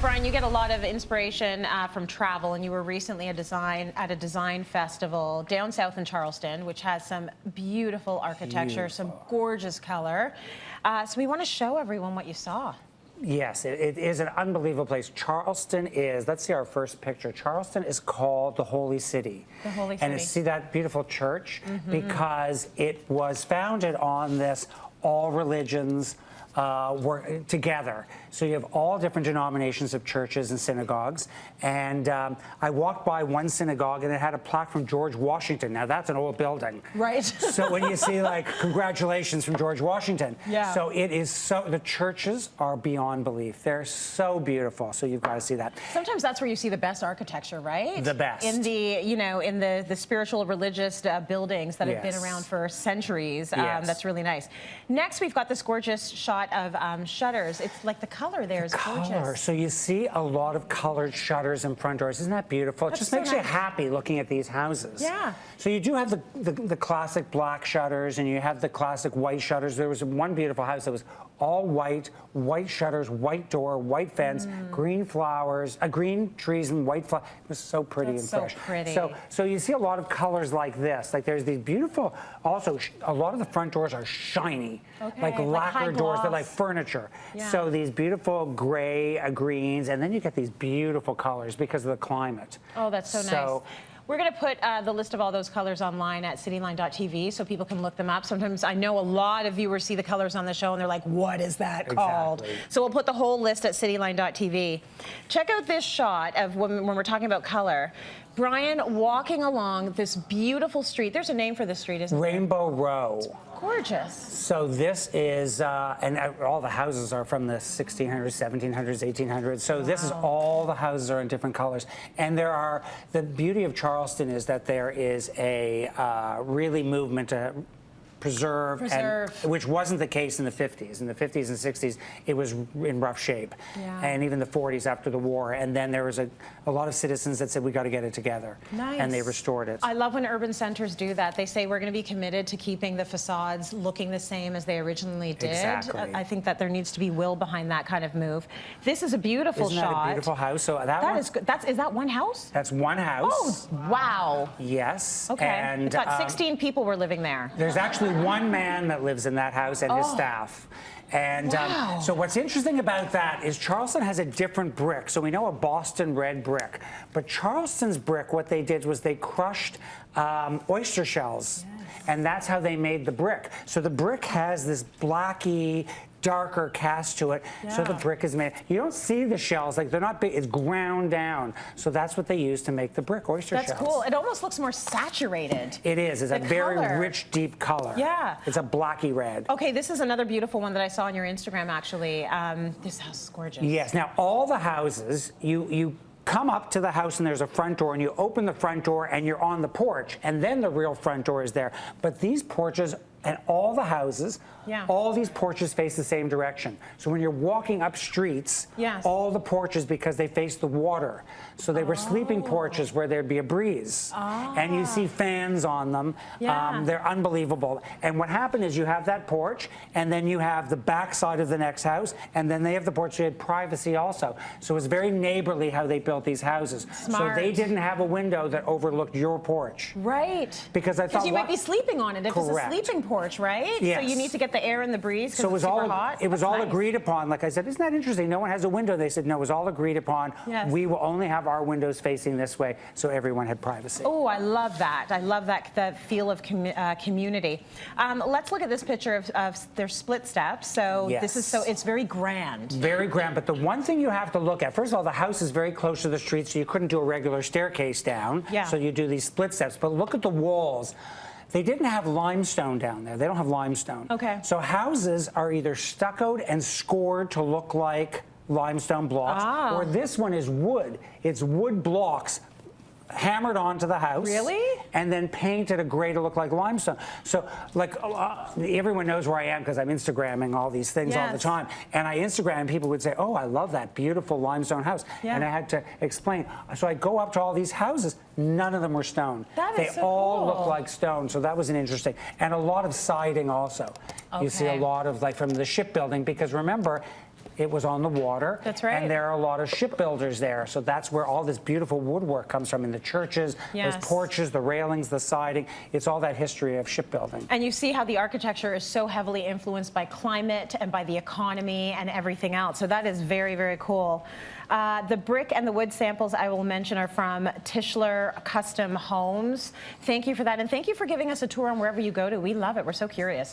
Brian, you get a lot of inspiration from travel, and you were recently at a design festival down south in Charleston, which has some beautiful architecture, some gorgeous color. So we want to show everyone what you saw. Yes, it is an unbelievable place. Charleston is, let's see our first picture. Charleston is called the Holy City. The Holy City. And see that beautiful church? Because it was founded on this all religions were together. So you have all different denominations of churches and synagogues. And I walked by one synagogue and it had a plaque from George Washington. Now that's an old building. Right. So when you see like, congratulations from George Washington. Yeah. So it is so, the churches are beyond belief. They're so beautiful. So you've got to see that. Sometimes that's where you see the best architecture, right? The best. In the, you know, in the spiritual religious buildings that have been around for centuries. That's really nice. Next, we've got this gorgeous shot of shutters. It's like the color there is gorgeous. So you see a lot of colored shutters and front doors. Isn't that beautiful? It just makes you happy looking at these houses. Yeah. So you do have the classic black shutters and you have the classic white shutters. There was one beautiful house that was all white, white shutters, white door, white fence, green flowers, green trees and white flowers. It was so pretty and fresh. Pretty. So you see a lot of colors like this. Like there's these beautiful, also a lot of the front doors are shiny. Like lacquer doors. They're like furniture. Yeah. So these beautiful gray greens, and then you get these beautiful colors because of the climate. Oh, that's so nice. We're going to put the list of all those colors online at cityline.tv so people can look them up. Sometimes I know a lot of viewers see the colors on the show and they're like, what is that called? So we'll put the whole list at cityline.tv. Check out this shot of when we're talking about color. Brian walking along this beautiful street. There's a name for this street, isn't there? Rainbow Row. Gorgeous. So this is, and all the houses are from the 1600s, 1700s, 1800s. So this is all the houses are in different colors. And there are, the beauty of Charleston is that there is a really movement to preserve. Which wasn't the case in the 50s. In the 50s and 60s, it was in rough shape. And even the 40s after the war. And then there was a lot of citizens that said, we got to get it together. And they restored it. I love when urban centers do that. They say, we're going to be committed to keeping the facades looking the same as they originally did. I think that there needs to be will behind that kind of move. This is a beautiful shot. Isn't that a beautiful house? So that is good. Is that one house? That's one house. Oh, wow. Yes. Okay. And it's got 16 people were living there. There's actually one man that lives in that house and his staff. And so what's interesting about that is Charleston has a different brick. So we know a Boston red brick. But Charleston's brick, what they did was they crushed oyster shells. And that's how they made the brick. So the brick has this blacky, darker cast to it, so the brick is made. You don't see the shells, like they're not big, it's ground down. So that's what they use to make the brick, oyster shells. That's cool. It almost looks more saturated. It is. It's a very rich, deep color. Yeah. It's a blacky red. Okay, this is another beautiful one that I saw on your Instagram, actually. This house is gorgeous. Yes. Now, all the houses, you come up to the house and there's a front door and you open the front door and you're on the porch and then the real front door is there. But these porches and all the houses, all these porches face the same direction. So when you're walking up streets, all the porches, because they face the water. So they were sleeping porches where there'd be a breeze. And you see fans on them. They're unbelievable. And what happened is you have that porch, and then you have the back side of the next house, and then they have the porch. They had privacy also. So it's very neighborly how they built these houses. So they didn't have a window that overlooked your porch. Right. Because I thought you might be sleeping on it if it's a sleeping porch, right? Yes. So you need to get the air and the breeze because it's super hot. It was all agreed upon. Like I said, isn't that interesting? No one has a window. They said, no, it was all agreed upon. We will only have our windows facing this way, so everyone had privacy. Oh, I love that. I love that feel of community. Let's look at this picture of their split steps. So this is it's very grand. Very grand. But the one thing you have to look at, first of all, the house is very close to the street, so you couldn't do a regular staircase down. So you do these split steps. But look at the walls. They didn't have limestone down there. They don't have limestone. Okay. So houses are either stuccoed and scored to look like limestone blocks, or this one is wood. It's wood blocks hammered onto the house. Really? And then painted a gray to look like limestone. So, like, everyone knows where I am because I'm Instagramming all these things all the time. And I Instagram, and people would say, oh, I love that beautiful limestone house. And I had to explain. So I go up to all these houses. None of them were stone. They all look like stone. So that was an interesting. And a lot of siding also. You see a lot of, like, from the shipbuilding, because remember, it was on the water. That's right. And there are a lot of shipbuilders there. So that's where all this beautiful woodwork comes from, in the churches, Yes. those porches, the railings, the siding. It's all that history of shipbuilding. And you see how the architecture is so heavily influenced by climate and by the economy and everything else. So that is very, very cool. The brick and the wood samples I will mention are from Tischler Custom Homes. Thank you for that. And thank you for giving us a tour on wherever you go to. We love it. We're so curious.